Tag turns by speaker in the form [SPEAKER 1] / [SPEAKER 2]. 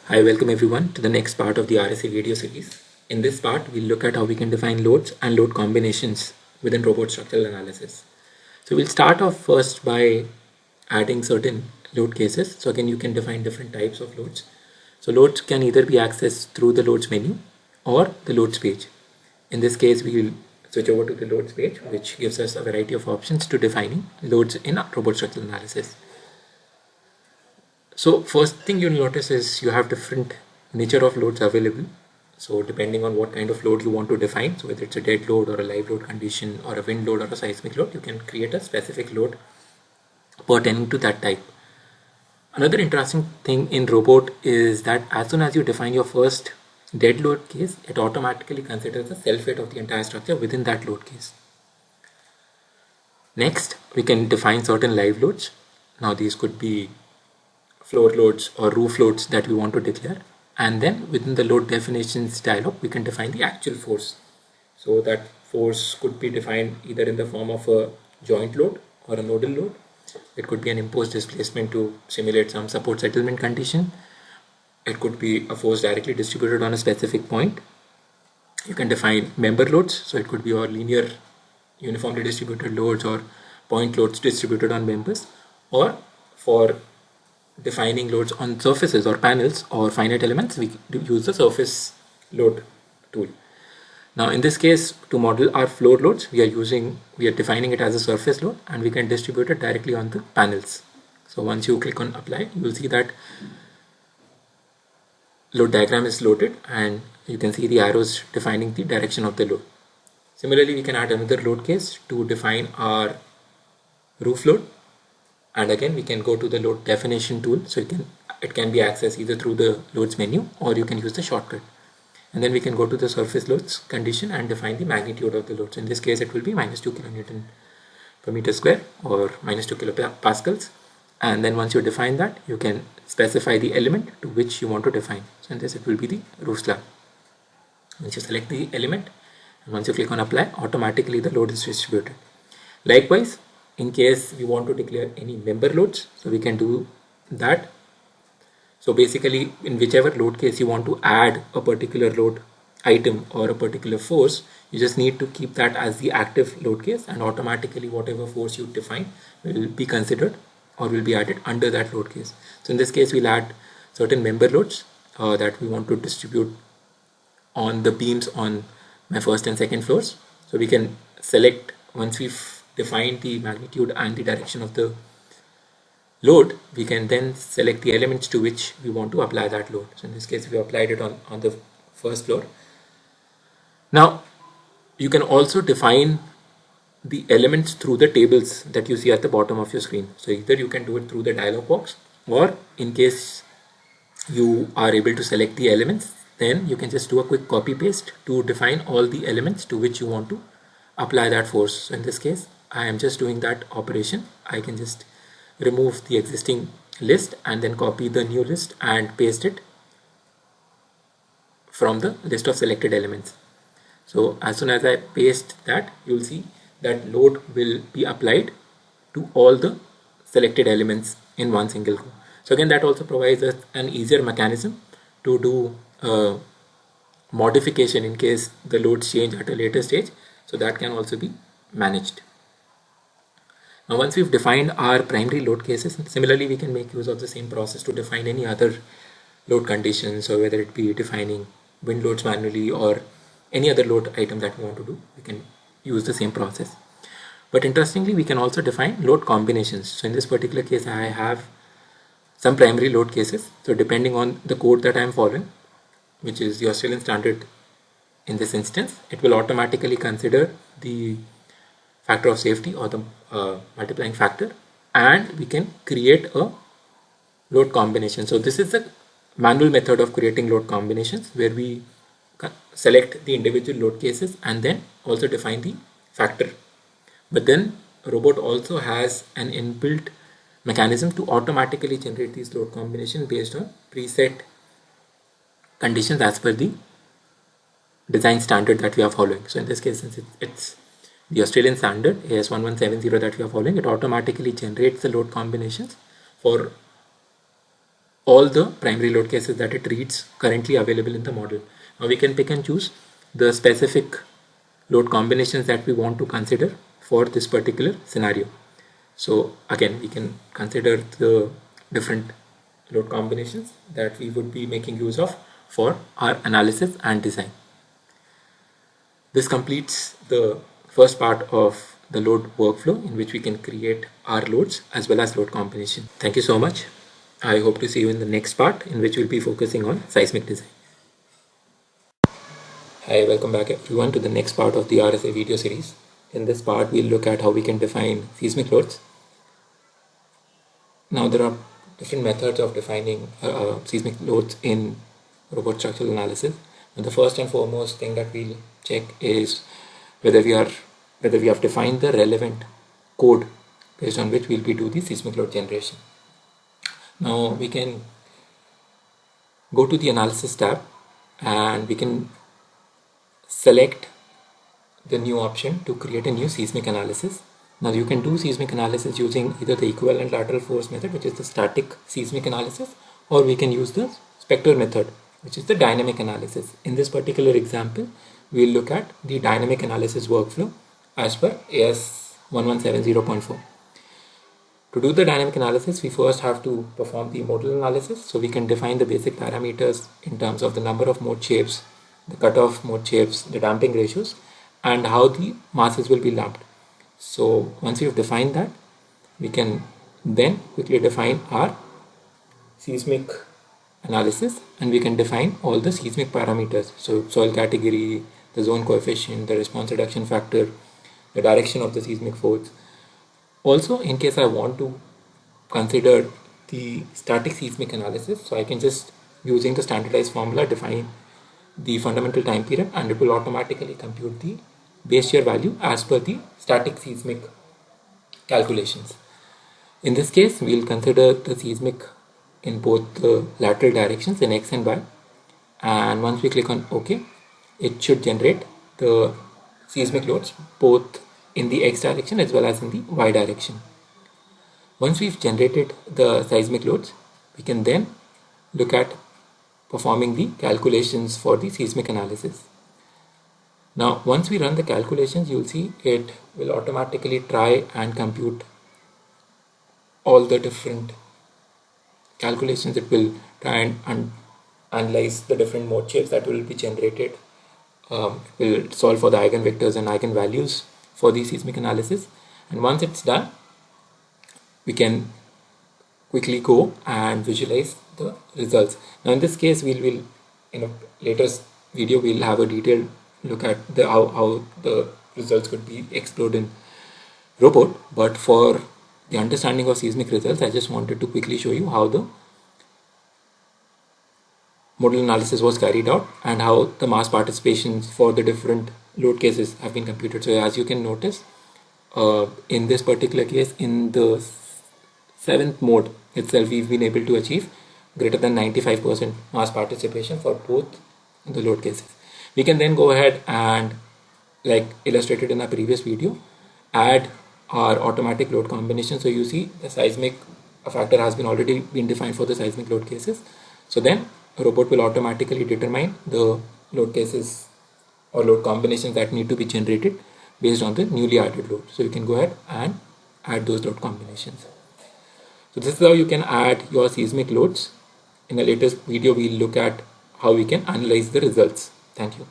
[SPEAKER 1] Hi, welcome everyone to the next part of the RSA video series. In this part, we'll look at how we can define loads and load combinations within robot structural analysis. So we'll start off first by adding certain load cases. So again, you can define different types of loads. So loads can either be accessed through the loads menu or the loads page. In this case, we will switch over to the loads page, which gives us a variety of options to defining loads in robot structural analysis. So first thing you'll notice is you have different nature of loads available. So depending on what kind of load you want to define, so whether it's a dead load or a live load condition or a wind load or a seismic load, you can create a specific load pertaining to that type. Another interesting thing in robot is that as soon as you define your first dead load case, it automatically considers the self weight of the entire structure within that load case. Next, we can define certain live loads. Now these could be floor loads or roof loads that we want to declare, and then within the load definitions dialog we can define the actual force. So that force could be defined either in the form of a joint load or a nodal load. It could be an imposed displacement to simulate some support settlement condition. It could be a force directly distributed on a specific point. You can define member loads, so it could be your linear uniformly distributed loads or point loads distributed on members, or for defining loads on surfaces or panels or finite elements, we use the surface load tool. Now in this case, to model our floor loads, we are defining it as a surface load, and we can distribute it directly on the panels. So once you click on apply, you will see that load diagram is loaded, and you can see the arrows defining the direction of the load. Similarly, we can add another load case to define our roof load. And again, we can go to the load definition tool. So it can be accessed either through the loads menu or you can use the shortcut. And then we can go to the surface loads condition and define the magnitude of the loads. In this case, it will be -2 kilonewton per meter square or -2 kilopascals. And then once you define that, you can specify the element to which you want to define. So in this, it will be the roof slab. Once you select the element, and once you click on apply, automatically the load is distributed. Likewise, in case we want to declare any member loads, so we can do that. So basically, in whichever load case you want to add a particular load item or a particular force, you just need to keep that as the active load case, and automatically whatever force you define will be considered or will be added under that load case. So in this case, we'll add certain member loads that we want to distribute on the beams on my first and second floors. So we can select, once we've defined the magnitude and the direction of the load, we can then select the elements to which we want to apply that load. So in this case, we applied it on the first floor. Now you can also define the elements through the tables that you see at the bottom of your screen. So either you can do it through the dialog box, or in case you are able to select the elements, then you can just do a quick copy paste to define all the elements to which you want to apply that force. So in this case, I am just doing that operation. I can just remove the existing list and then copy the new list and paste it from the list of selected elements. So as soon as I paste that, you'll see that load will be applied to all the selected elements in one single go. So again, that also provides us an easier mechanism to do modification in case the loads change at a later stage. So that can also be managed. Now once we've defined our primary load cases, similarly we can make use of the same process to define any other load conditions, or whether it be defining wind loads manually or any other load item that we want to do, we can use the same process. But interestingly, we can also define load combinations. So in this particular case, I have some primary load cases. So depending on the code that I am following, which is the Australian standard in this instance, it will automatically consider the factor of safety or the multiplying factor, and we can create a load combination. So this is the manual method of creating load combinations, where we select the individual load cases and then also define the factor. But then robot also has an inbuilt mechanism to automatically generate these load combinations based on preset conditions as per the design standard that we are following. So in this case, since it's the Australian standard AS1170 that we are following, it automatically generates the load combinations for all the primary load cases that it reads currently available in the model. Now we can pick and choose the specific load combinations that we want to consider for this particular scenario. So again, we can consider the different load combinations that we would be making use of for our analysis and design. This completes the first part of the load workflow, in which we can create our loads as well as load combination. Thank you so much. I hope to see you in the next part, in which we'll be focusing on seismic design. Hi, welcome back everyone to the next part of the RSA video series. In this part, we'll look at how we can define seismic loads. Now, there are different methods of defining seismic loads in robot structural analysis. And the first and foremost thing that we'll check is whether we have defined the relevant code based on which we'll be doing the seismic load generation. Now we can go to the analysis tab and we can select the new option to create a new seismic analysis. Now you can do seismic analysis using either the equivalent lateral force method, which is the static seismic analysis, or we can use the spectral method, which is the dynamic analysis. In this particular example, we'll look at the dynamic analysis workflow as per AS 1170.4. To do the dynamic analysis, we first have to perform the modal analysis. So we can define the basic parameters in terms of the number of mode shapes, the cutoff mode shapes, the damping ratios, and how the masses will be lumped. So once we have defined that, we can then quickly define our seismic analysis, and we can define all the seismic parameters. So soil category, the zone coefficient, the response reduction factor, the direction of the seismic force. Also, in case I want to consider the static seismic analysis, so I can just, using the standardized formula, define the fundamental time period, and it will automatically compute the base year value as per the static seismic calculations. In this case, we will consider the seismic in both the lateral directions in X and Y, and once we click on OK, it should generate the seismic loads both in the X direction as well as in the Y direction. Once we've generated the seismic loads, we can then look at performing the calculations for the seismic analysis. Now, once we run the calculations, you'll see it will automatically try and compute all the different calculations. It will try and analyze the different mode shapes that will be generated. It will solve for the eigenvectors and eigenvalues for the seismic analysis, and once it's done, we can quickly go and visualize the results. Now in this case, we will in a later video we'll have a detailed look at how the results could be explored in robot, but for the understanding of seismic results, I just wanted to quickly show you how the modal analysis was carried out and how the mass participations for the different load cases have been computed. So as you can notice, in this particular case, in the 7th mode itself, we've been able to achieve greater than 95% mass participation for both the load cases. We can then go ahead and, like illustrated in our previous video, add our automatic load combination. So you see the seismic factor has been already been defined for the seismic load cases. So then a robot will automatically determine the load cases or load combinations that need to be generated based on the newly added load. So you can go ahead and add those load combinations. So this is how you can add your seismic loads. In the latest video, we'll look at how we can analyze the results. Thank you.